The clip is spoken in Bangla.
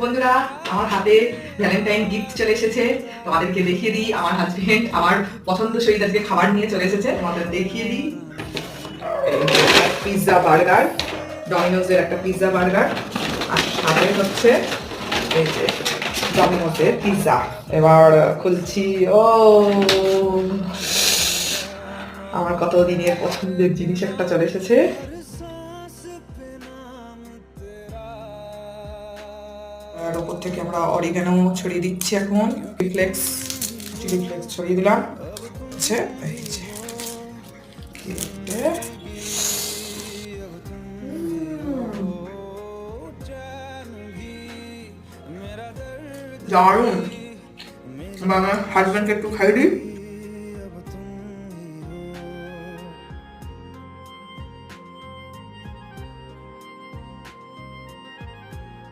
বন্ধুরা, আমার হাতে ভ্যালেন্টাইন গিফট চলে এসেছে। তোমাদেরকে দেখিয়ে দিই, আমার হাজবেন্ড আমার পছন্দসই আজকে খাবার নিয়ে চলে এসেছে, তোমাদের দেখিয়ে দিই। পিৎজা বার্গার, ডমিনোজের একটা পিৎজা বার্গার, আর সাথে হচ্ছে এই যে ডমিনোজের পিৎজা। এবার খুলছি। ও আমার কত দিনের পছন্দের জিনিস একটা চলে এসেছে। আর ওপর থেকে আমরা অরিগানো ছড়িয়ে দিচ্ছি। এখন চিলি ফ্লেক্স ছড়িয়ে দিলাম। আচ্ছা, এই যে দারুণ। আমার হাজবেন্ডকে একটু খাইয়ে দিই।